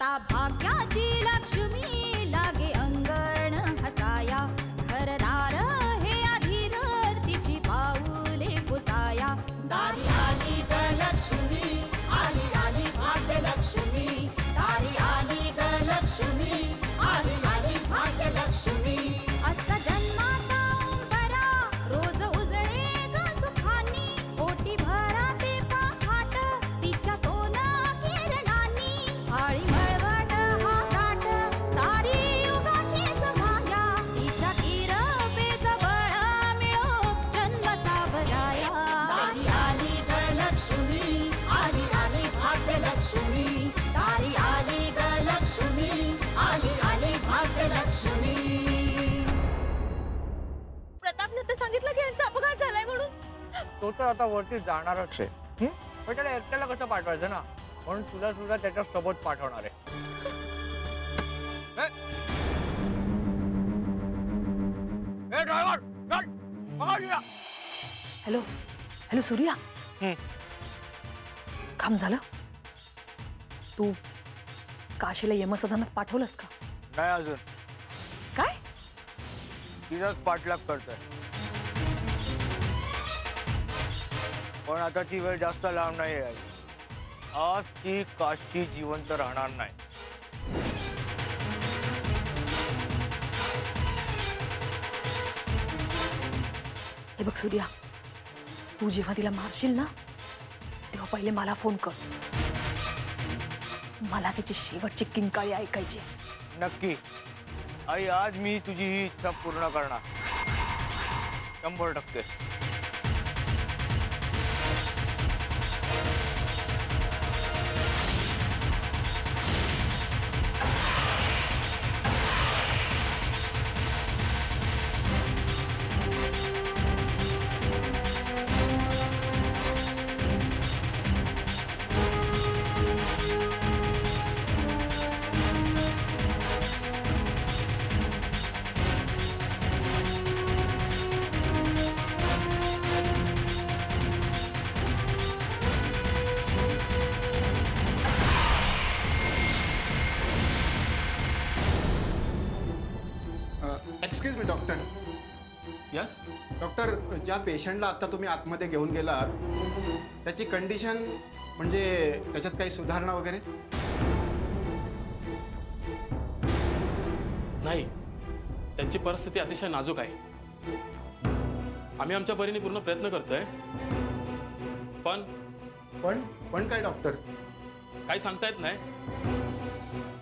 ता भाग्याची लक्ष्मी लागे अंगण हसाया घरदार हे अधीर तिची पाऊले पुजाया दारी आली ग लक्ष्मी आली आली भाग्य लक्ष्मी दारी आली ग लक्ष्मी आली आली भाग्य लक्ष्मी असा जन्माचा उंबरा रोज उजळे ग सुखानी ओटी भरा ते पहाट तिच्या सोना किरणांनी आळी मळवट हा काट सारी युगाची माया तिच्या किरपेच बळ मिळो जन्म सावराया दारी आली ग लक्ष्मी आली आली भाग्य लक्ष्मी दारी आली ग लक्ष्मी आली आली भाग्य लक्ष्मी. प्रतापने तर सांगितलं की यांचा अपघात झालाय म्हणून. तो तर आता वरती जाणारच आहे पण त्याला एकट्याला कसं पाठवायचं ना म्हणून तुला सुद्धा त्याच्या सोबत पाठवणार आहे. ड्रायव्हर हॅलो हॅलो सूर्या, काम झालं? तू काशीला यमसदनात पाठवलंस का? नाही अजून. काय? तिचाच पाठलाग करतोय पण आता ती वेळ जास्त लांब नाही आहे. आज ती काशी जिवंत राहणार नाही. हे बघ सूर्या, तू जेव्हा तिला मारशील ना तेव्हा पहिले मला फोन कर. मला त्याची शेवटची किंकाळी ऐकायची. नक्की आई, आज मी तुझी ही इच्छा पूर्ण करणार 100%. Excuse me doctor. Yes doctor, ज्या पेशंटला आता तुम्ही आतमध्ये घेऊन गेलात त्याची कंडिशन म्हणजे त्याच्यात काही सुधारणा वगैरे? नाही, त्यांची परिस्थिती अतिशय नाजूक आहे. आम्ही आमच्या परीने पूर्ण प्रयत्न करतोय पण पण पण काय डॉक्टर? काही सांगता येत नाही.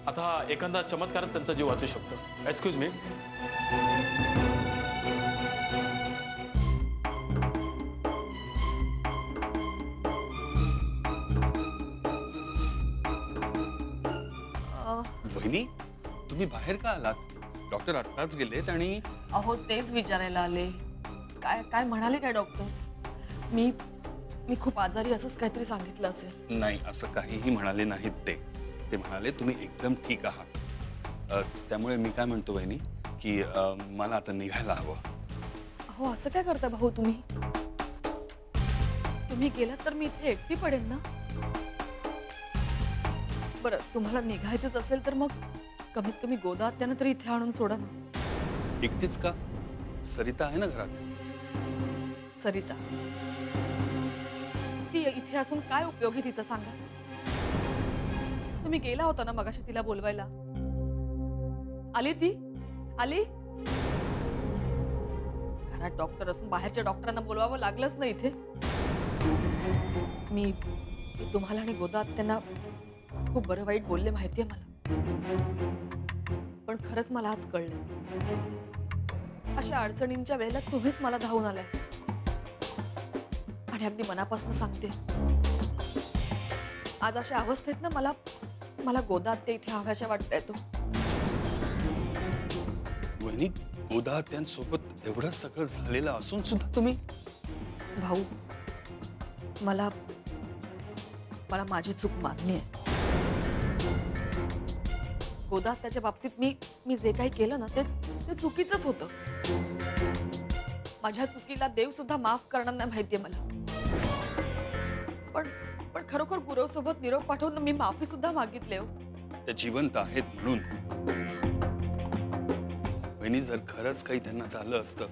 आता एखादा चमत्कारच त्यांचा जीव वाचू शकतो. Excuse me. बहिणी, तुम्ही बाहेर का आलात? डॉक्टर आत्ताच गेलेत आणि अहो तेच विचारायला आले. काय काय म्हणाले काय डॉक्टर? मी मी खूप आजारी असंच काहीतरी सांगितलं असेल. नाही, असं काहीही म्हणाले नाहीत ते म्हणाले तुम्ही एकदम ठीक आहात. त्यामुळे मी काय म्हणतो बहिणी की मला आता निघायला हवं. अहो असं काय करता भाऊ तुम्ही? तुम्ही गेलात तर मी इथे एकटी पडेन ना. बरं, तुम्हाला निघायचंच असेल तर मग कमीत कमी गोदा त्यानं तरी इथे आणून सोडा ना. एकटीच का? सरिता आहे ना घरात. सरिता ती इथे असून काय उपयोग आहे तिचा सांगा? तुम्ही गेला होता ना मगाशी तिला बोलवायला. आली ती? आली? घरात डॉक्टर असून बाहेरच्या डॉक्टरांना बोलवावं लागलंच ना इथे. मी तुम्हाला आणि गोदा त्यांना खूप बरं वाईट बोलले माहितीये मला. पण खरंच मला आज कळलं अशा अडचणींच्या वेळेला तुम्हीच मला धावून आलाय. आणि अगदी मनापासून सांगते, आज अशा अवस्थेत ना मला गोदा ते इथे हव्याशा वाटतंय. तो वहिनी, गोदा त्यांसोबत एवढं सगळं झालेलं असून सुद्धा तुम्ही? भाऊ, मला माझी चूक मान्य आहे. गोदा त्याच्या बाबतीत मी जे काही केलं ना ते चुकीचंच होतं. माझ्या चुकीला देव सुद्धा माफ करणार नाही माहितीये मला. पण खरोखर गुरव सोबत निरोप पाठवून मी माफी सुद्धा मागितले हो. त्या जिवंत आहेत म्हणून. वहिनी, जर खरंच काही त्यांना झालं असतं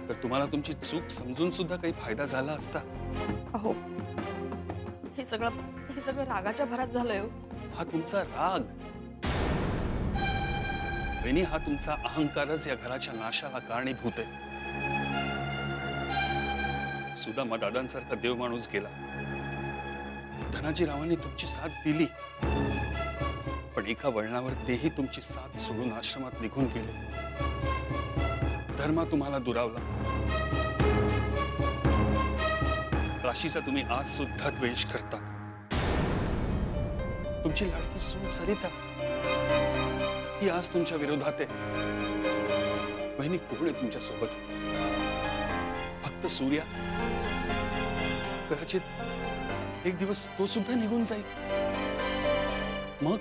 तर तुम्हाला तुमची चूक समजून सुद्धा काही फायदा झाला असता. अहो, हे सगळं रागाच्या भरात झालंय हो. हा तुमचा राग वहिनी, हा तुमचा अहंकारच या घराच्या नाशाला कारणीभूत आहे. सुदामा दादांसारखा देव माणूस गेला, धनाजीरावांनी तुमची साथ दिली, पण एका वळणावर तेही तुमची साथ सोडून आश्रमात निघून गेले. धर्मा तुम्हाला दुरावला. राशीचा तुम्ही आज सुद्धा द्वेष करता. तुमची लाडकी सून सरिता, ती आज तुमच्या विरोधात आहे. बहिणी, कोण आहे तुमच्या सोबत? फक्त सूर्या? कदाचित एक दिवस तो सुद्धा निघून जाईल. मग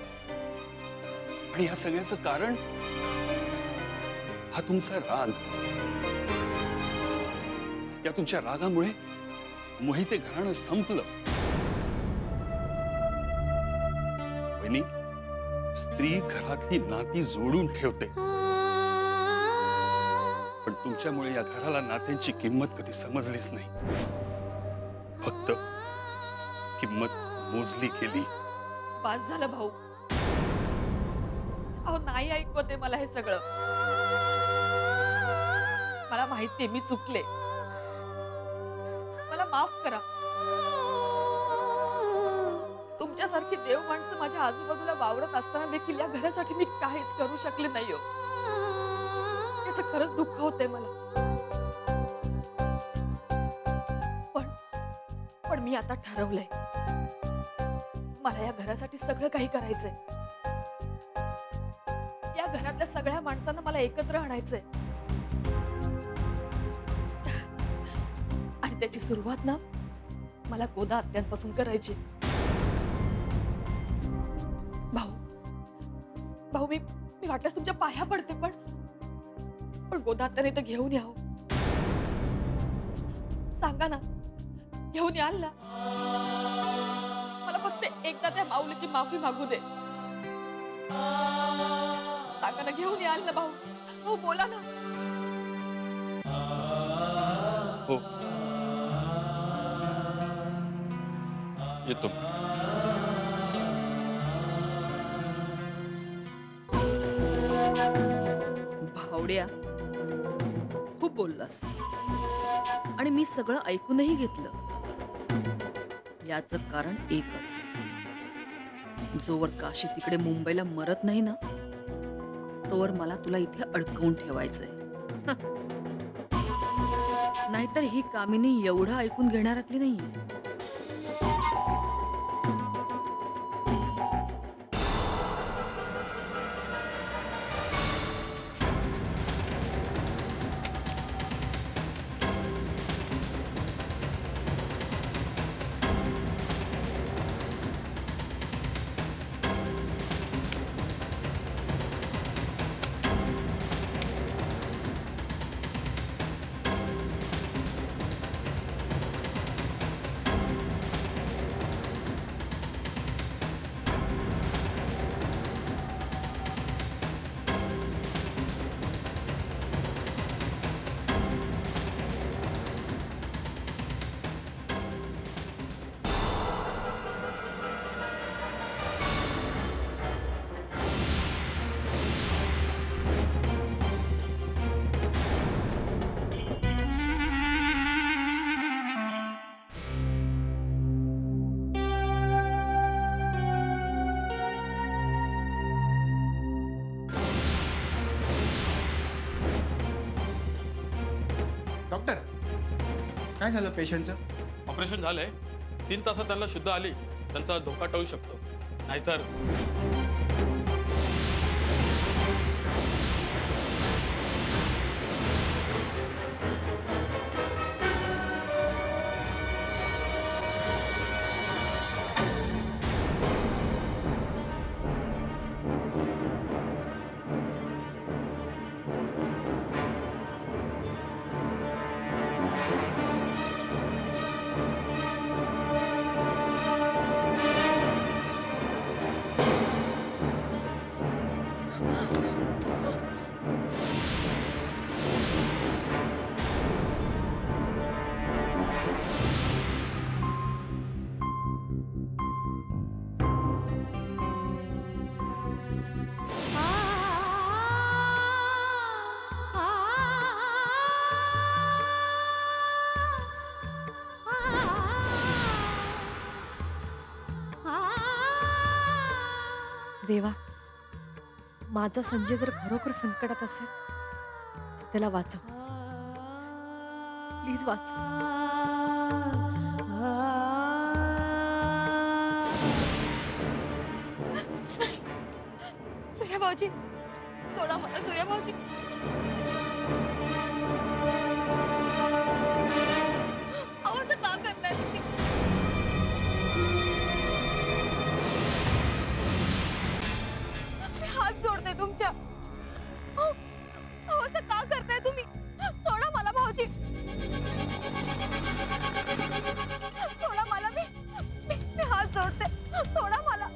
आणि या सगळ्याचं कारण हा तुमचा राग. या तुमच्या रागामुळे मोहिते घराणं संपलं. वहिनी, स्त्री घरातली नाती जोडून ठेवते, पण तुमच्यामुळे या घराला नात्यांची किंमत कधी समजलीच नाही. फक्त किंमत मोजली गेली. बास झालं भाऊ. अहो, नाही ऐकवते मला हे सगळं. मला माहितीये मी चुकले. मला माफ करा. तुमच्यासारखी देव माणसं माझ्या आजूबाजूला वावरत असताना देखील या घरासाठी मी काहीच करू शकले नाही हो. याचं खरंच दुःख होतंय मला. पण मी आता ठरवलंय, मला या घरासाठी सगळं काही करायचंय. या घरातल्या सगळ्या माणसांना मला एकत्र आणायचंय. आणि त्याची सुरुवात ना मला गोदा आत्यांपासून करायची. भाऊ, मी वाटल्यास तुमच्या पाया पडते, पण गोदा आत्याने तर घेऊन यावं. सांगा ना, घेऊन याल ना? मला फक्त एकदा त्या माऊलीची माफी मागू दे. सांगा ना, घेऊन याल ना भाऊ? हो, बोला ना. हो, येतो. भावड्या, खूप बोललास आणि मी सगळं ऐकूनही घेतलं. याचं कारण एकच, जोवर काशी तिकडे मुंबईला मरत नाही ना, तोवर मला तुला इथे अडकवून ठेवायचंय. नाहीतर ही कामिनी एवढं ऐकून घेणारातली नाहीये. डॉक्टर, काय झालं पेशंटचं? ऑपरेशन झालंय. 3 तासात त्यांना शुद्ध आली, त्यांचा धोका टळू शकतो. नाहीतर देवा, माझा संजय जर खरोखर संकटात असेल तर त्याला वाचव, प्लीज वाचव. सूर्याभाऊजी, सोडा मला सूर्याभाऊजी. अहो असं का करताय तुम्ही? मी हात जोडते तुमच्या. अहो असं का करताय तुम्ही? सोडा मला भाऊजी, सोडा मला. मी हात जोडते, सोडा मला.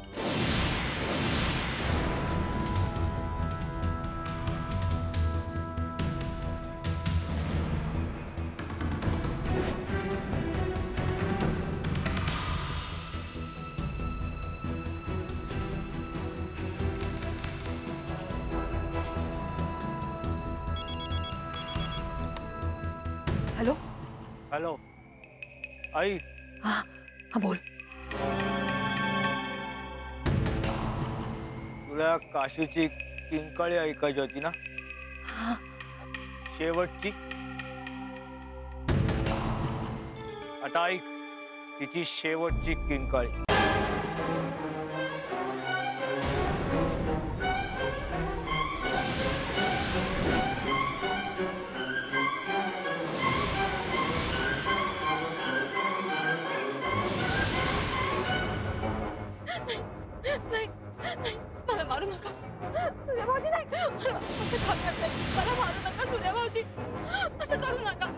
हॅलो. हॅलो आई. हा बोल. तुला काशीची किंकाळी ऐकायची होती ना? शेवटची. आता ऐक तिची शेवटची किंकाळी. नाही, मला मारू नका सूर्याभाऊजी. नाही, असं का करताय? मला मारू नका सूर्याभाऊजी, असं करू नका.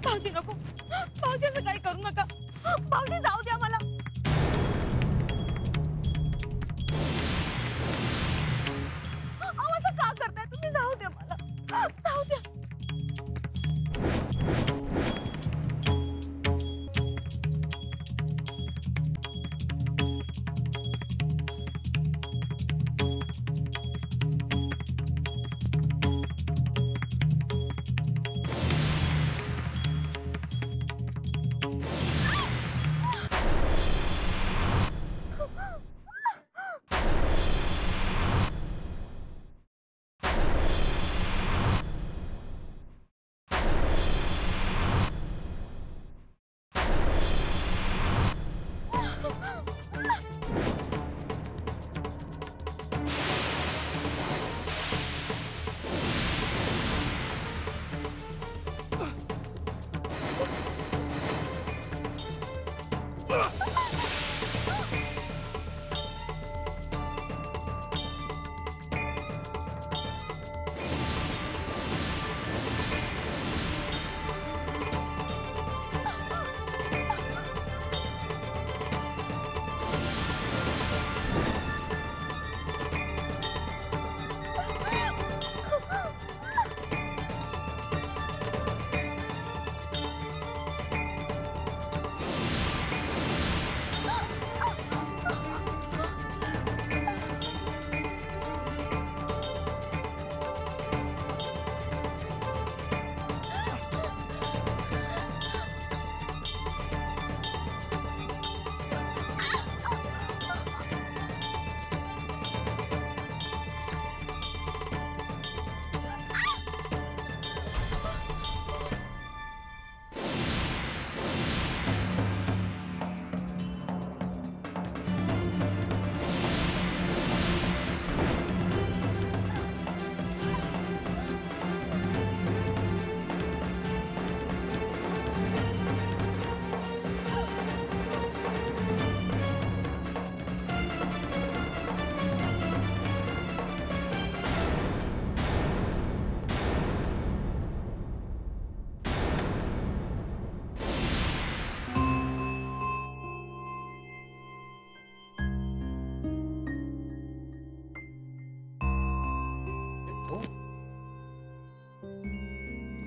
भाऊजी नको, भाऊजी असं काही करू नका. भाऊजी जाऊ द्या मला. अहो असं का करताय तुम्ही? जाऊ द्या मला, जाऊ द्या.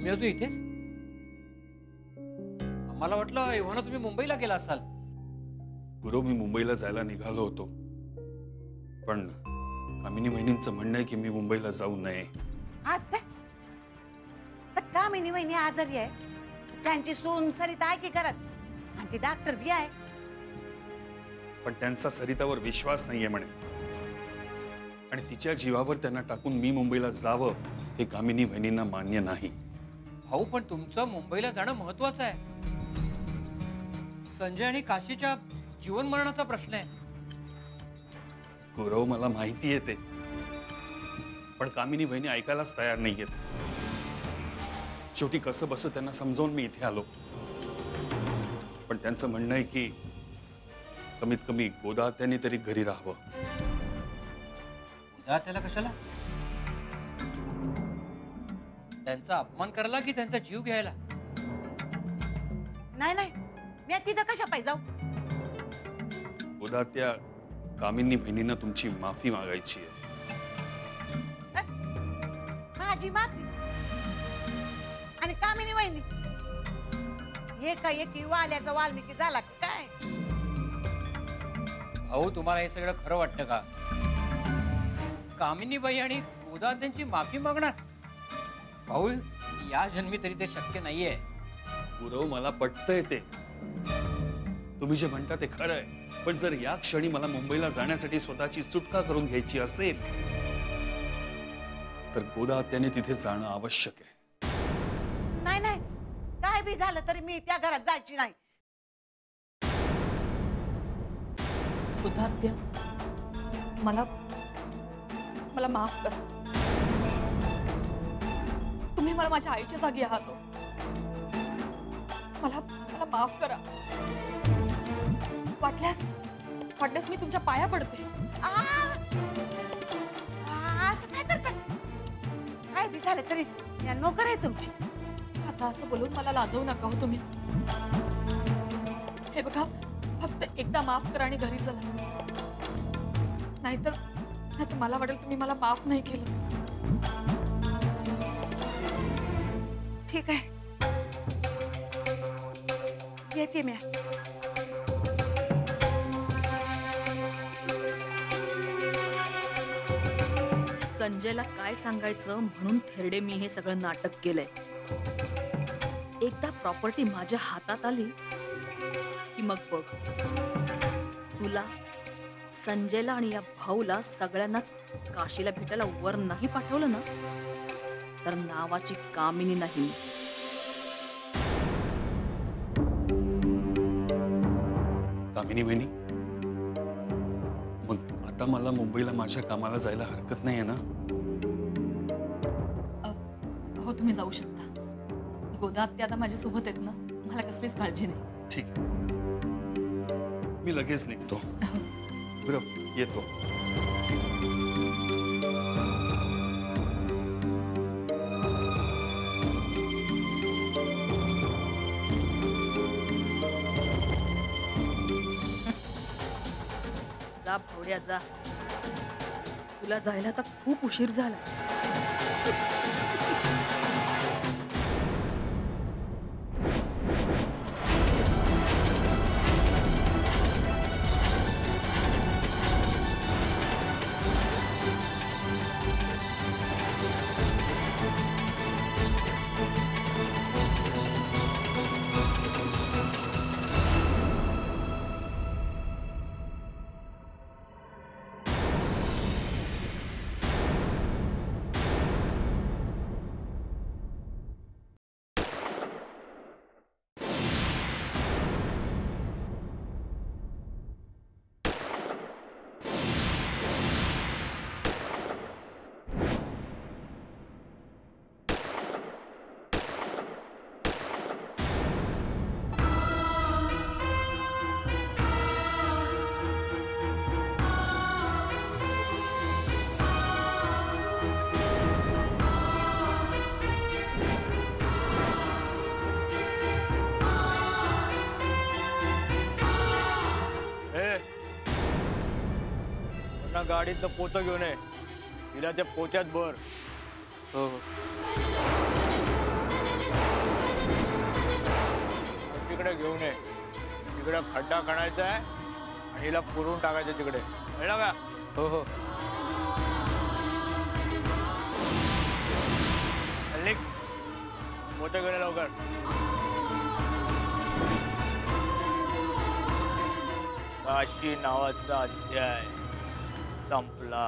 तुम्ही अजून इथेच? आम्हाला वाटलं एव्हाना तुम्ही मुंबईला गेला असाल. गुरु, मी मुंबईला जायला निघालो होतो, पण कामिनी वहिनींचं म्हणणं आहे की मी मुंबईला जाऊ नये. कामिनी वहिनी आजारी आहे, त्यांची सून सरिता आहे की करत, आणि ती डॉक्टर बी आहे. पण त्यांचा सरितावर विश्वास नाहीये म्हणे, आणि तिच्या जीवावर त्यांना टाकून मी मुंबईला जावं हे कामिनी वहिनींना मान्य नाही. भाऊ, पण तुमचं मुंबईला जाणं महत्वाचं आहे. संजय आणि काशीच्या जीवन मरणाचा प्रश्न आहे. गुरव, मला माहिती आहे ते, पण कामिनी वहिनी ऐकायलाच तयार नाहीयेत. शेवटी कसं बस त्यांना समजावून मी इथे आलो, पण त्यांचं म्हणणं आहे की कमीत कमी गोदात्याने तरी घरी राहावं. गोदात्याला कशाला? त्यांचा अपमान करायला की त्यांचा जीव घ्यायला? नाही नाही, मी तिथं कशा पाहिजे जाऊ? गोदात्या, कामिनी बहिणींना तुमची माफी मागायची आहे. माझी माफी? आणि कामिनी वहिनी एका वाल्याचा वाल्मिकी झाला की काय? भाऊ, तुम्हाला हे सगळं खरं वाटतं का? कामिनीबाई आणि गोदात्यांची माफी मागणार? भाऊ, या जन्मी तरी ते शक्य नाहीये. गुरव, मला पटतंय ते, तुम्ही जे म्हणता ते खरं आहे, पण जर या क्षणी मला मुंबईला जाण्यासाठी स्वतःची सुटका करून घ्यायची असेल तर गोदात्याने तिथे जाणं आवश्यक आहे. नाही नाही, काय बी झालं तरी मी त्या घरात जायची नाही. गोदात्या, मला मला माफ करा. तुम्ही मला माझ्या आईच्या जागी आहात. मला मला माफ करा. वाटल्यास मी तुमच्या पाया पडते. असं काय करतात? काय बी झालं तरी या नोकर आहे तुमची. आता असं बोलून मला लाजवू नका हो तुम्ही. हे बघा, फक्त एकदा माफ करा आणि घरी चला. नाहीतर मला वाटेल तुम्ही मला माफ नाही केलं. ठीक आहे, येते मी. संजयला काय सांगायचं म्हणून थेरडे मी हे सगळं नाटक केलंय. एकदा प्रॉपर्टी माझ्या हातात आली की मग बघ, तुला, संजयला आणि या भाऊला सगळ्यांनाच काशीला भेटायला वर नाही पाठवलं ना तर नावाची कामिनी नाही. कामिनी वहिनी, मग आता मला मुंबईला माझ्या कामाला जायला हरकत नाहीये ना? हो, तुम्ही जाऊ शकता. गोदात्या आता माझ्या सोबत आहेत ना, मला कसलीच काळजी नाही. ठीक आहे, मी लगेच निघतो. बरं, येतो. जा भावड्या जा, तुला जायला तर खूप उशीर झाला. गाडीतलं पोतं घेऊन ये, तिला त्या पोत्यात भर. हो. तिकडे घेऊन ये. तिकडे खड्डा खणायचा आहे आणि हिला पुरून टाकायचं तिकडे. कळलं का? हो हो. लिख. मोठे गेले लवकर. काशी नावाचा अध्याय संपला.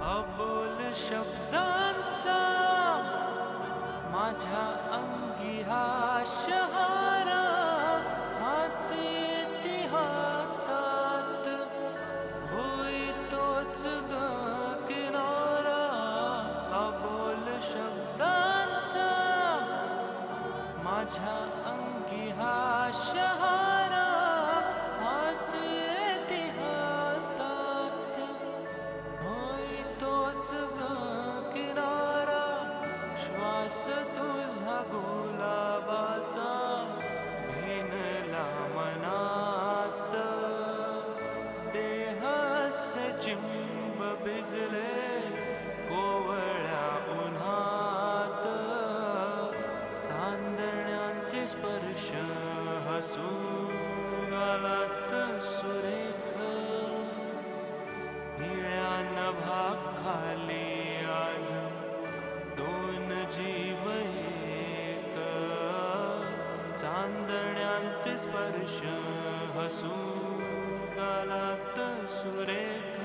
अबोल शब्दांचा माझ्या अंगी हा शहारा, हाती येती हातात होई तोच ग किनारा. अबोल शब्दांचा माझ्या अंगी हा शहारा, हाती येती हातात होई तोच ग किनारा. श्वास तुझा गुलाबाचा भिनला मनात, देहास चिंब भिजले कोवळ्या उन्हात. चांदण्यांचे स्पर्श हसू गालात सुरेख, निळ्या नभाखाली आज दोन जीव एक. चांदण्यांचे स्पर्श हसू गालात सुरेख,